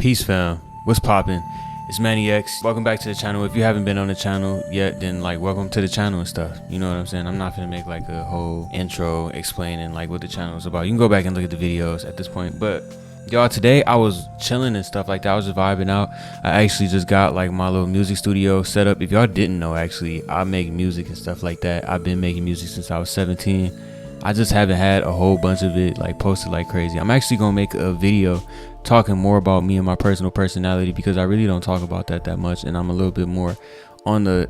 Peace fam, what's poppin'? It's mannyx. Welcome back to the channel. If you haven't been on the channel yet, then like welcome to the channel and stuff. You know what I'm saying? I'm not gonna make like a whole intro explaining like what the channel is about. You can go back and look at the videos at this point. But y'all, today I was chilling and stuff like that. I was just vibing out. I actually just got like my little music studio set up. If y'all didn't know, actually I make music and stuff like that. I've been making music since I was 17. I just haven't had a whole bunch of it like posted like crazy. I'm actually gonna make a video talking more about me and my personal personality, because I really don't talk about that much, and I'm a little bit more on the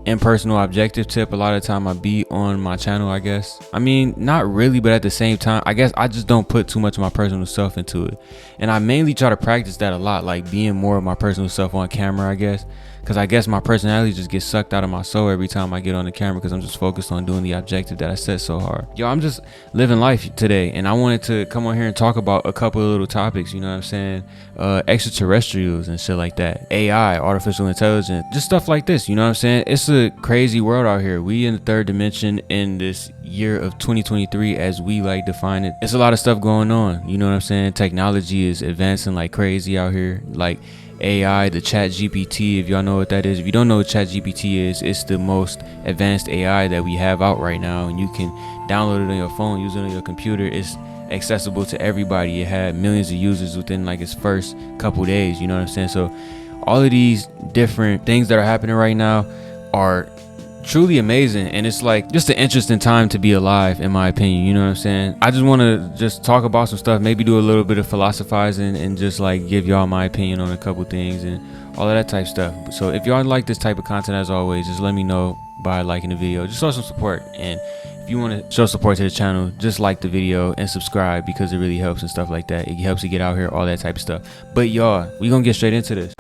impersonal objective tip. A lot of the time I be on my channel, I guess. I mean, not really, but at the same time, I guess I just don't put too much of my personal stuff into it, and I mainly try to practice that a lot, like being more of my personal stuff on camera, I guess, because I guess my personality just gets sucked out of my soul every time I get on the camera, because I'm just focused on doing the objective that I set so hard. Yo, I'm just living life today, and I wanted to come on here and talk about a couple of little topics, you know what I'm saying? Extraterrestrials and shit like that, AI, artificial intelligence, just stuff like this, you know what I'm saying? It's a crazy world out here. We in the third dimension in this year of 2023, as we like define it. It's a lot of stuff going on, you know what I'm saying? Technology is advancing like crazy out here, like AI, the chat GPT, if y'all know what that is. If you don't know what chat GPT is, it's the most advanced AI that we have out right now, and you can download it on your phone, use it on your computer. It's accessible to everybody. It had millions of users within like its first couple days, you know what I'm saying? So all of these different things that are happening right now are truly amazing, and it's like just an interesting time to be alive, in my opinion, you know what I'm saying? I just want to just talk about some stuff, maybe do a little bit of philosophizing, and just like give y'all my opinion on a couple things and all of that type stuff. So if y'all like this type of content, as always, just let me know by liking the video. Just show some support, and if you want to show support to the channel, just like the video and subscribe, because it really helps and stuff like that. It helps you get out here, all that type of stuff. But y'all, we gonna get straight into this.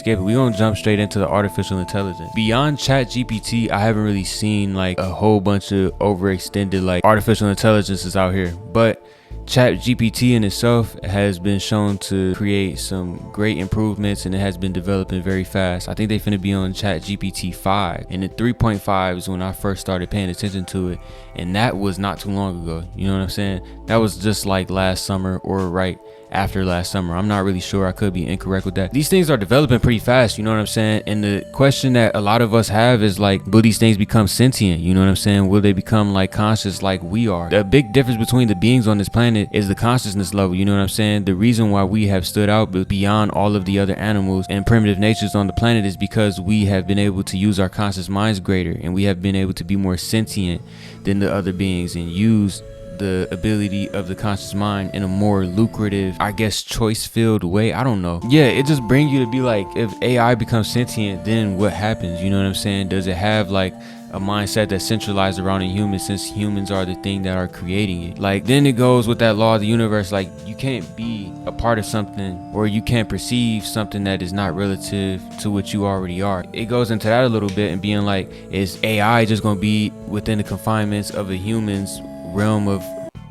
We're gonna jump straight into the artificial intelligence. Beyond chat GPT, I haven't really seen like a whole bunch of overextended like artificial intelligences out here, but chat GPT in itself has been shown to create some great improvements, and it has been developing very fast. I think they finna be on chat GPT 5, and the 3.5 is when I first started paying attention to it, and that was not too long ago, you know what I'm saying? That was just like last summer, or right after last summer. I'm not really sure. I could be incorrect with that. These things are developing pretty fast, you know what I'm saying? And the question that a lot of us have is like, will these things become sentient? You know what I'm saying? Will they become like conscious like we are? The big difference between the beings on this planet is the consciousness level, you know what I'm saying? The reason why we have stood out beyond all of the other animals and primitive natures on the planet is because we have been able to use our conscious minds greater, and we have been able to be more sentient than the other beings, and use the ability of the conscious mind in a more lucrative, I guess, choice filled way. I don't know. Yeah, it just brings you to be like, if AI becomes sentient, then what happens? You know what I'm saying? Does it have like a mindset that's centralized around a human, since humans are the thing that are creating it? Like, then it goes with that law of the universe, like you can't be a part of something, or you can't perceive something that is not relative to what you already are. It goes into that a little bit, and being like, is AI just gonna be within the confinements of a human's realm of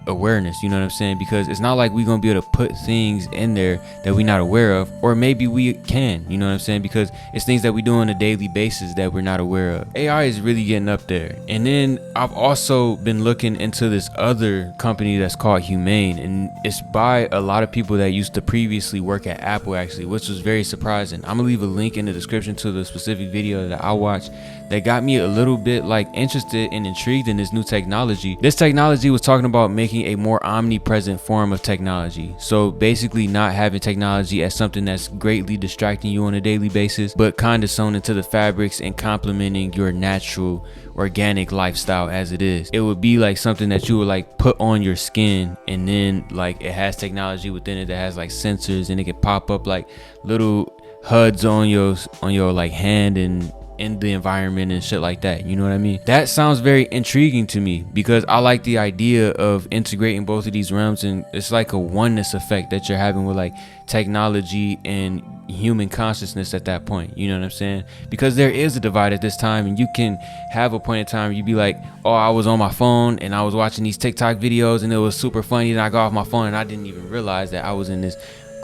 awareness? You know what I'm saying? Because it's not like we're gonna be able to put things in there that we're not aware of, or maybe we can, you know what I'm saying? Because it's things that we do on a daily basis that we're not aware of. AI is really getting up there. And then I've also been looking into this other company that's called Humane, and it's by a lot of people that used to previously work at Apple, actually, which was very surprising. I'm gonna leave a link in the description to the specific video that I watched that got me a little bit like interested and intrigued in this new technology. This technology was talking about making a more omnipresent form of technology. So basically not having technology as something that's greatly distracting you on a daily basis, but kind of sewn into the fabrics and complementing your natural organic lifestyle as it is. It would be like something that you would like put on your skin, and then like it has technology within it that has like sensors, and it can pop up like little HUDs on your like hand and in the environment and shit like that, you know what I mean? That sounds very intriguing to me, because I like the idea of integrating both of these realms, and it's like a oneness effect that you're having with like technology and human consciousness at that point, you know what I'm saying? Because there is a divide at this time, and you can have a point in time where you be like, oh, I was on my phone and I was watching these TikTok videos and it was super funny, and I got off my phone and I didn't even realize that I was in this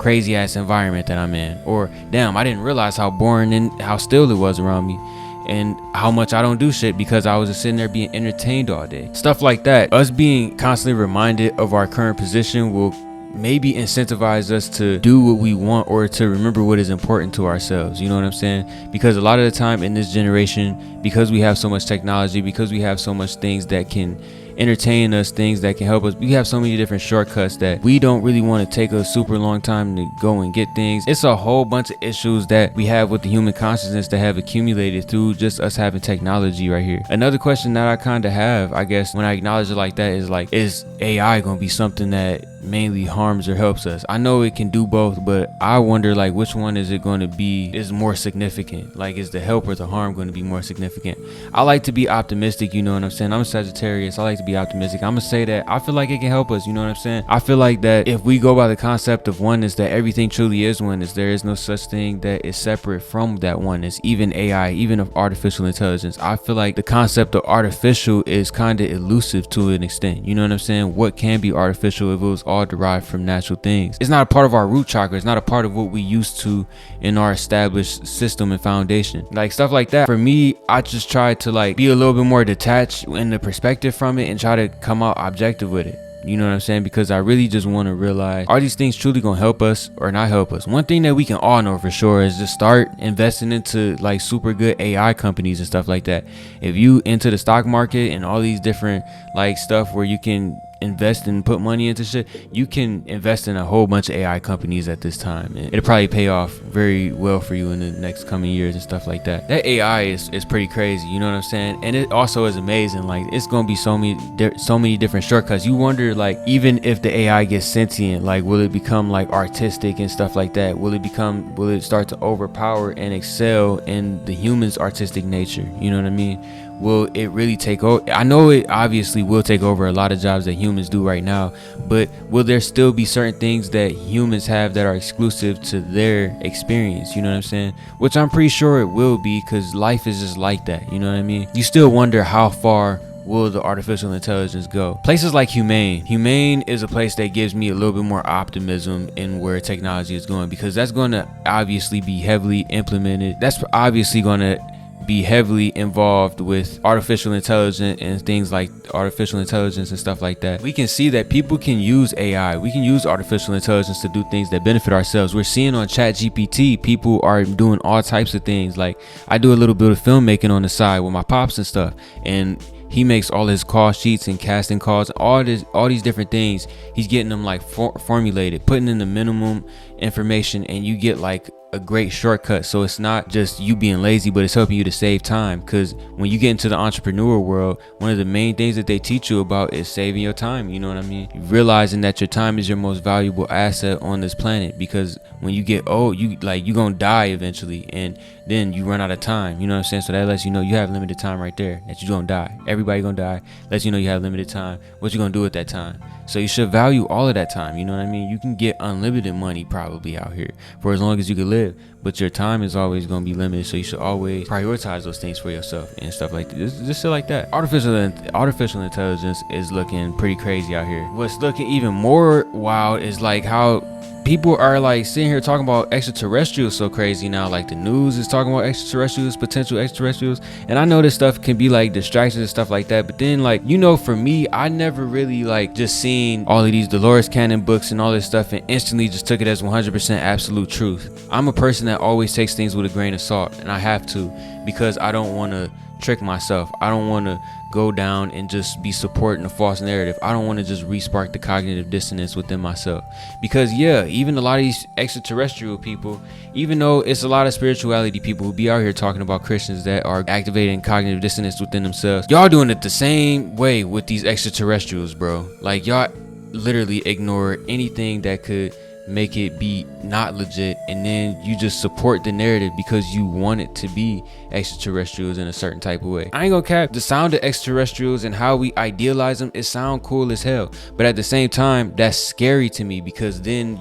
crazy ass environment that I'm in, or damn, I didn't realize how boring and how still it was around me, and how much I don't do shit because I was just sitting there being entertained all day. Stuff like that. Us being constantly reminded of our current position will maybe incentivize us to do what we want, or to remember what is important to ourselves. You know what I'm saying? Because a lot of the time in this generation, because we have so much technology, because we have so much things that can entertain us, things that can help us, we have so many different shortcuts that we don't really want to take a super long time to go and get things. It's a whole bunch of issues that we have with the human consciousness that have accumulated through just us having technology right here. Another question that I kind of have, I guess, when I acknowledge it like that is like, is AI gonna be something that mainly harms or helps us? I know it can do both, but I wonder like which one is it going to be is more significant? Like, is the help or the harm going to be more significant? I like to be optimistic, you know what I'm saying? I'm a Sagittarius. I like to be optimistic. I'm gonna say that I feel like it can help us, you know what I'm saying? I feel like that if we go by the concept of oneness, that everything truly is oneness. There is no such thing that is separate from that oneness. Even AI, even of artificial intelligence, I feel like the concept of artificial is kind of elusive to an extent. You know what I'm saying? What can be artificial if it was all derived from natural things? It's not a part of our root chakra. It's not a part of what we used to in our established system and foundation. Like stuff like that. For me, I just try to like be a little bit more detached in the perspective from it and try to come out objective with it. You know what I'm saying? Because I really just want to realize, are these things truly gonna help us or not help us? One thing that we can all know for sure is just start investing into like super good AI companies and stuff like that. If you into the stock market and all these different like stuff where you can invest and put money into shit, you can invest in a whole bunch of AI companies at this time, and it'll probably pay off very well for you in the next coming years and stuff like that. That AI is pretty crazy, you know what I'm saying? And it also is amazing. Like, it's gonna be so many different shortcuts. You wonder, like, even if the AI gets sentient, like, will it become like artistic and stuff like that? Will it start to overpower and excel in the human's artistic nature? You know what I mean? Will it really take over? I know it obviously will take over a lot of jobs that humans do right now, but will there still be certain things that humans have that are exclusive to their experience? You know what I'm saying? Which I'm pretty sure it will be, because life is just like that. You know what I mean? You still wonder how far will the artificial intelligence go. Places like Humane is a place that gives me a little bit more optimism in where technology is going, because that's going to obviously be heavily implemented. That's obviously going to be heavily involved with artificial intelligence and things like artificial intelligence and stuff like that. We can see that people can use AI. We can use artificial intelligence to do things that benefit ourselves. We're seeing on ChatGPT, people are doing all types of things. Like, I do a little bit of filmmaking on the side with my pops and stuff, and he makes all his call sheets and casting calls, all these different things. He's getting them like formulated, putting in the minimum information, and you get like a great shortcut. So it's not just you being lazy, but it's helping you to save time. Because when you get into the entrepreneur world, one of the main things that they teach you about is saving your time. You know what I mean? Realizing that your time is your most valuable asset on this planet, because when you get old, you gonna die eventually, and then you run out of time. You know what I'm saying? So that lets you know you have limited time right there, that you're gonna die. Everybody gonna die. Lets you know you have limited time. What you gonna do at that time? So you should value all of that time. You know what I mean? You can get unlimited money probably out here for as long as you can live, but your time is always going to be limited. So you should always prioritize those things for yourself and stuff like this. Just shit like that. Artificial intelligence is looking pretty crazy out here. What's looking even more wild is like how people are like sitting here talking about extraterrestrials so crazy now. Like, the news is talking about extraterrestrials, potential extraterrestrials, and I know this stuff can be like distractions and stuff like that, but then, like, you know, for me, I never really like just seen all of these Dolores Cannon books and all this stuff and instantly just took it as 100% absolute truth. I'm a person that always takes things with a grain of salt, and I have to, because I don't want to trick myself. I don't want to go down and just be supporting a false narrative. I don't want to just re-spark the cognitive dissonance within myself, because yeah, even a lot of these extraterrestrial people, even though it's a lot of spirituality people who be out here talking about Christians that are activating cognitive dissonance within themselves, y'all doing it the same way with these extraterrestrials, bro. Like, y'all literally ignore anything that could make it be not legit, and then you just support the narrative because you want it to be extraterrestrials in a certain type of way. I ain't gonna cap, the sound of extraterrestrials and how we idealize them, it sound cool as hell, but at the same time that's scary to me, because then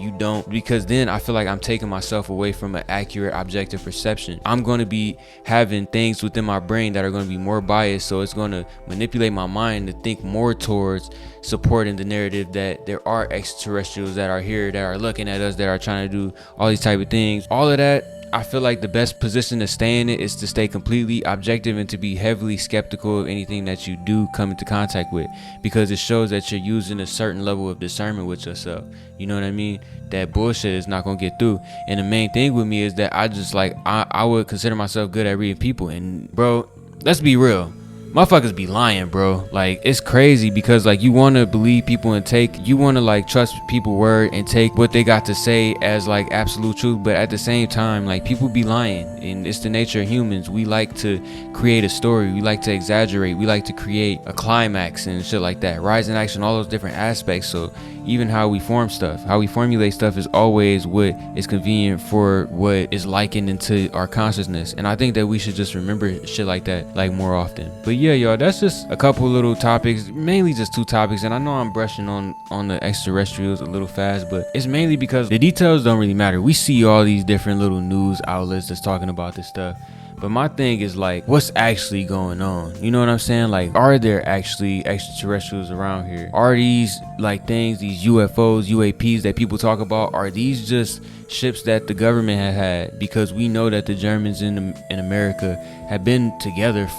I feel like I'm taking myself away from an accurate objective perception. I'm going to be having things within my brain that are going to be more biased, so it's going to manipulate my mind to think more towards supporting the narrative that there are extraterrestrials that are here, that are looking looking at us, that are trying to do all these type of things, all of that, I feel like the best position to stay in it is to stay completely objective and to be heavily skeptical of anything that you do come into contact with, because it shows that you're using a certain level of discernment with yourself. You know what I mean? That bullshit is not gonna get through. And the main thing with me is that I just like, I would consider myself good at reading people. And bro, let's be real, motherfuckers be lying, bro. Like, it's crazy, because like, you want to believe people and you want to like trust people's word and take what they got to say as like absolute truth, but at the same time, like, people be lying, and it's the nature of humans. We like to create a story, we like to exaggerate, we like to create a climax and shit like that, rise in action, all those different aspects. So even how we formulate stuff is always what is convenient for what is likened into our consciousness. And I think that we should just remember shit like that like more often. But yeah, y'all, that's just a couple little topics, mainly just 2 topics. And I know I'm brushing on the extraterrestrials a little fast, but it's mainly because the details don't really matter. We see all these different little news outlets that's talking about this stuff, but my thing is like, what's actually going on? You know what I'm saying? Like, are there actually extraterrestrials around here? Are these like things, these UFOs, UAPs that people talk about, are these just ships that the government had? Because we know that the Germans in America have been together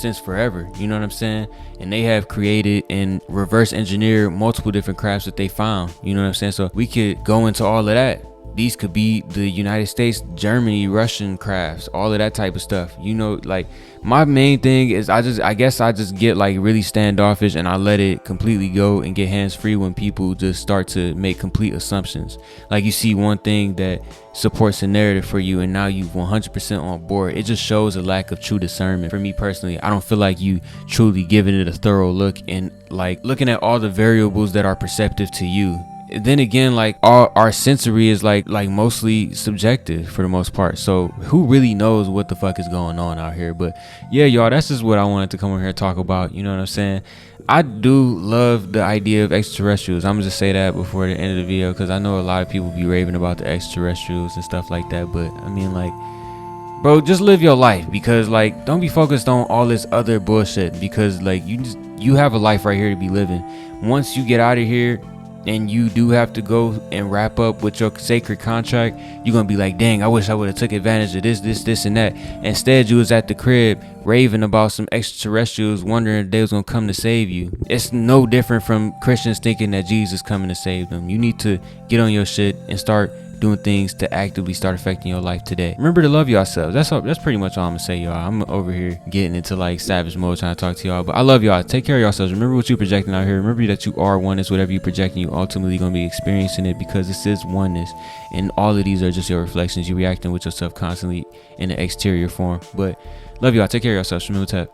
since forever. You know what I'm saying? And they have created and reverse engineered multiple different crafts that they found. You know what I'm saying? So we could go into all of that. These could be the United States, Germany, Russian crafts, all of that type of stuff. You know, like, my main thing is I guess I just get like really standoffish, and I let it completely go and get hands free when people just start to make complete assumptions. Like, you see one thing that supports a narrative for you, and now you 100% on board. It just shows a lack of true discernment. For me personally, I don't feel like you truly giving it a thorough look and like looking at all the variables that are perceptive to you. Then again, like, our sensory is like mostly subjective for the most part. So who really knows what the fuck is going on out here? But yeah, y'all, that's just what I wanted to come over here and talk about. You know what I'm saying? I do love the idea of extraterrestrials. I'm gonna just say that before the end of the video, because I know a lot of people be raving about the extraterrestrials and stuff like that. But I mean, like, bro, just live your life, because like, don't be focused on all this other bullshit, because like, you have a life right here to be living. Once you get out of here and you do have to go and wrap up with your sacred contract, you're gonna be like, dang, I wish I would have took advantage of this and that. Instead, you was at the crib raving about some extraterrestrials, wondering if they was gonna come to save you. It's no different from Christians thinking that Jesus coming to save them. You need to get on your shit and start doing things to actively start affecting your life today. Remember to love yourselves. That's pretty much all I'm gonna say, y'all. I'm over here getting into like savage mode trying to talk to y'all, but I love y'all. Take care of yourselves. Remember what you're projecting out here. Remember that you are oneness. Whatever you projecting, you ultimately gonna be experiencing it, because this is oneness, and all of these are just your reflections. You're reacting with yourself constantly in the exterior form. But love y'all. Take care of yourselves. Remember HOTEP.